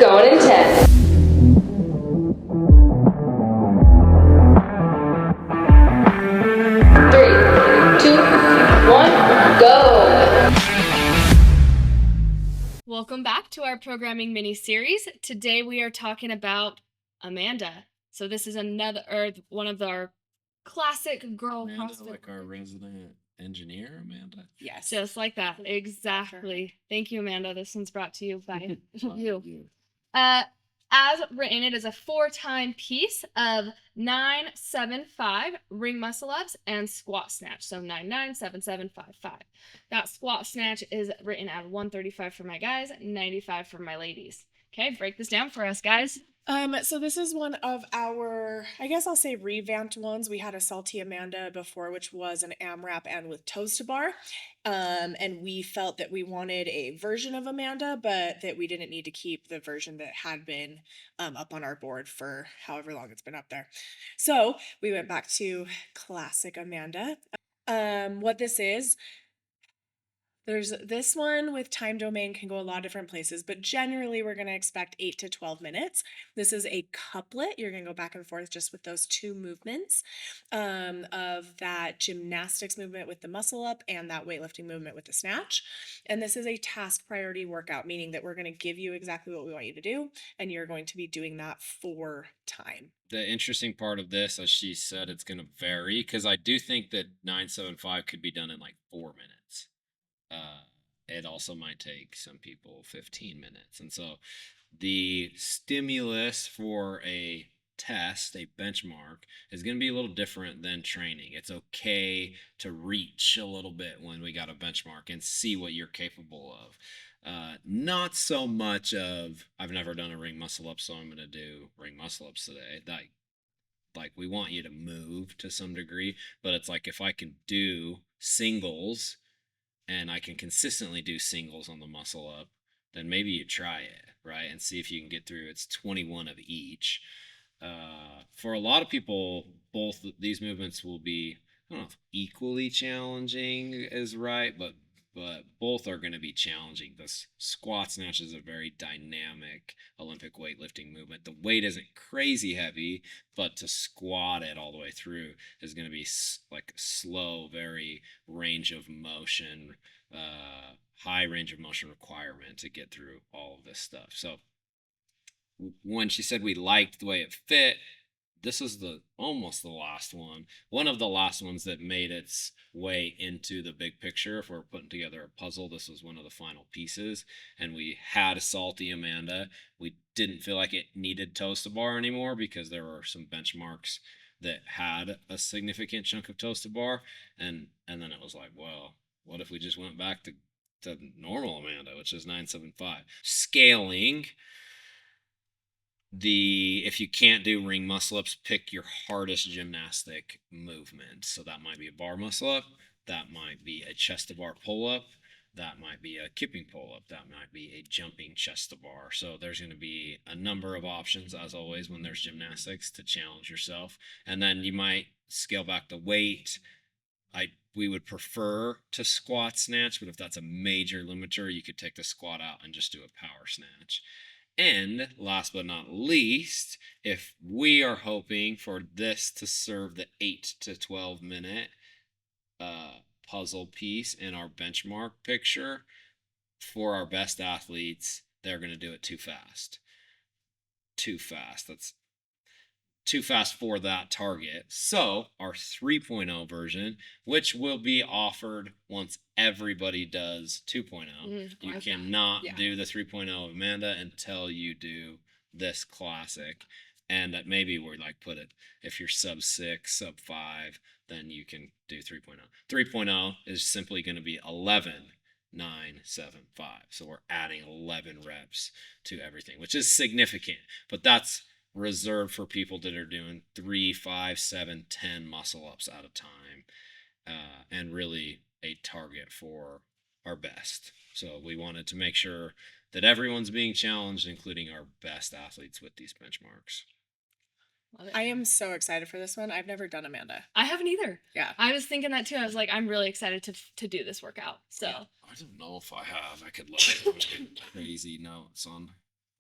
Going in 10. 3, 2, 1, go! Welcome back to our programming mini-series. Today we are talking about Amanda. So this is one of our classic girl Amanda, CrossFit. like our resident engineer, Amanda. Yes. Just like that. Exactly. Thank you, Amanda. This one's brought to you by you. As written, it is a 4-time piece of 9, 7, 5 ring muscle ups and squat snatch. So 9, 9, 7, 7, 5, 5. That squat snatch is written at 135 for my guys, 95 for my ladies. Okay, break this down for us, guys. So this is one of our, I guess I'll say revamped ones. We had a Salty Amanda before, which was an AMRAP and with toes to bar. And we felt that we wanted a version of Amanda, but that we didn't need to keep the version that had been up on our board for however long it's been up there. So we went back to classic Amanda. What this is, there's this one with time domain can go a lot of different places, but generally we're going to expect 8 to 12 minutes. This is a couplet. You're going to go back and forth just with those two movements of that gymnastics movement with the muscle up and that weightlifting movement with the snatch. And this is a task priority workout, meaning that we're going to give you exactly what we want you to do, and you're going to be doing that for time. The interesting part of this, as she said, it's going to vary because I do think that 975 could be done in like 4 minutes. It also might take some people 15 minutes. And so the stimulus for a test, a benchmark, is going to be a little different than training. It's okay to reach a little bit when we got a benchmark and see what you're capable of. Not so much of, I've never done a ring muscle up, so I'm going to do ring muscle ups today. Like we want you to move to some degree, but it's like if I can do singles and I can consistently do singles on the muscle up, then maybe you try it, right? And see if you can get through. It's 21 of each. For a lot of people, both these movements will be, I don't know if equally challenging is right, but both are going to be challenging. The squat snatch is a very dynamic Olympic weightlifting movement. The weight isn't crazy heavy, but to squat it all the way through is going to be like slow, very range of motion, high range of motion requirement to get through all of this stuff. So when she said we liked the way it fit, this is almost the last one of the last ones that made its way into the big picture. If we're putting together a puzzle, this was one of the final pieces, and we had a Salty Amanda. We didn't feel like it needed toes to bar anymore because there were some benchmarks that had a significant chunk of toes to bar, and then it was like, well, what if we just went back to normal Amanda, which is 975 scaling. If you can't do ring muscle ups, pick your hardest gymnastic movement. So that might be a bar muscle up, that might be a chest to bar pull up, that might be a kipping pull up, that might be a jumping chest to bar. So there's going to be a number of options, as always, when there's gymnastics to challenge yourself. And then you might scale back the weight. We would prefer to squat snatch, but if that's a major limiter, you could take the squat out and just do a power snatch. And last but not least, if we are hoping for this to serve the 8 to 12 minute puzzle piece in our benchmark picture, for our best athletes, they're going to do it too fast. That's too fast for that target. So our 3.0 version, which will be offered once everybody does 2.0, you cannot do the 3.0 of Amanda until you do this classic. And that maybe we're like, put it, if you're sub 6, sub 5, then you can do 3.0. 3.0 is simply going to be 11, 9, 7, 5. So we're adding 11 reps to everything, which is significant, but that's reserved for people that are doing 3, 5, 7, 10 muscle ups at a time, and really a target for our best. So we wanted to make sure that everyone's being challenged, including our best athletes with these benchmarks. I am so excited for this one. I've never done Amanda. I haven't either. Yeah. I was thinking that too. I was like, I'm really excited to do this workout. So I don't know if I have. I could look at crazy notes on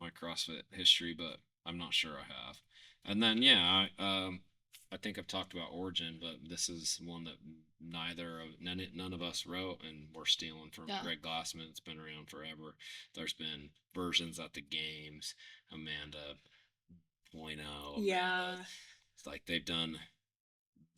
my CrossFit history, but I'm not sure I have. And then yeah, I think I've talked about Origin, but this is one that none of us wrote, and we're stealing from Yeah. Greg Glassman. It's been around forever. There's been versions at the games. Amanda Point oh. Yeah. It's like they've done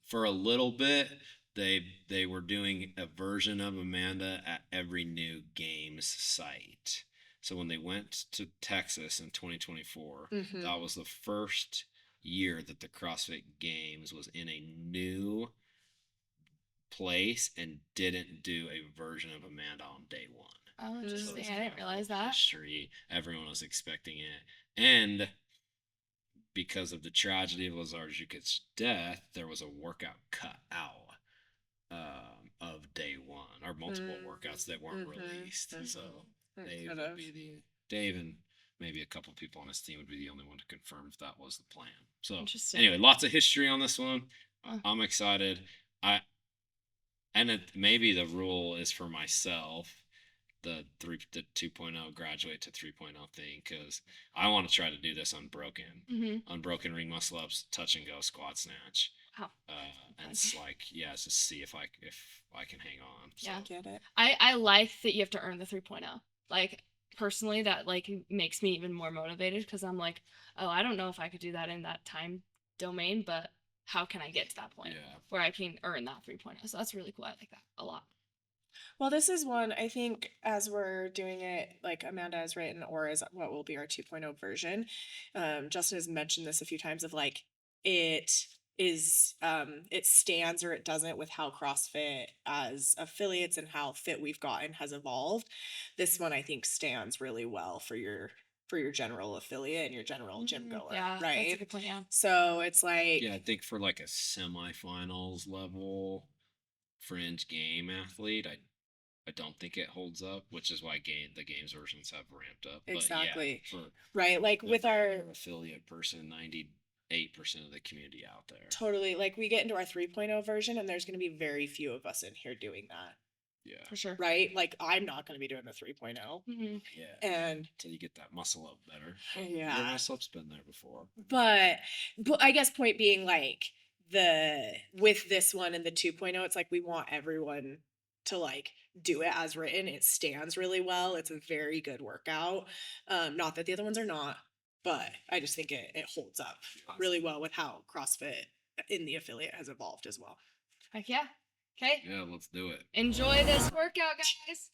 for a little bit. They were doing a version of Amanda at every new games site. So when they went to Texas in 2024, Mhm. that was the first year that the CrossFit Games was in a new place and didn't do a version of Amanda on day one. Oh, So interesting. it's I kind didn't of realize little that. history. Everyone was expecting it, and because of the tragedy of Lazar Zhukic's death, there was a workout cut out of day one, or multiple workouts that weren't released. So Dave would be Dave and maybe a couple people on his team would be the only one to confirm if that was the plan. So Interesting. anyway, lots of history on this one. Huh. I'm excited. Maybe the rule is for myself, the 2.0 graduate to 3.0 thing, because I want to try to do this unbroken, unbroken ring muscle ups, touch and go, squat snatch. Wow. And it's like, yeah, just see if I can hang on. So. Yeah. Get it. I like that you have to earn the 3.0. Like personally, that like makes me even more motivated because I'm like, oh, I don't know if I could do that in that time domain, but how can I get to that point where I can earn that 3.0? So that's really cool. I like that a lot. Well, this is one I think as we're doing it, like Amanda has written, or as what will be our 2.0 version. Justin has mentioned this a few times of like it is it stands or it doesn't with how CrossFit as affiliates and how fit we've gotten has evolved. This one I think stands really well for your general affiliate and your general gym goer. Yeah, right? that's a good point. Yeah. So it's like Yeah, I think for like a semifinals level fringe game athlete, I don't think it holds up, which is why the games versions have ramped up. Exactly. But yeah, right, like with our affiliate person, 98% of the community out there. totally, like we get into our 3.0 version and there's going to be very few of us in here doing that. Yeah. For sure. Right? Like I'm not going to be doing the 3.0. Mm-hmm. Yeah. And until you get that muscle up better. yeah. Your muscle up's been there before. But I guess point being like with this one and the 2.0, it's like we want everyone to like do it as written. It stands really well. It's a very good workout. Not that the other ones are not, but I just think it holds up really well with how CrossFit in the affiliate has evolved as well. Heck yeah. Okay. Yeah, let's do it. Enjoy this workout, guys.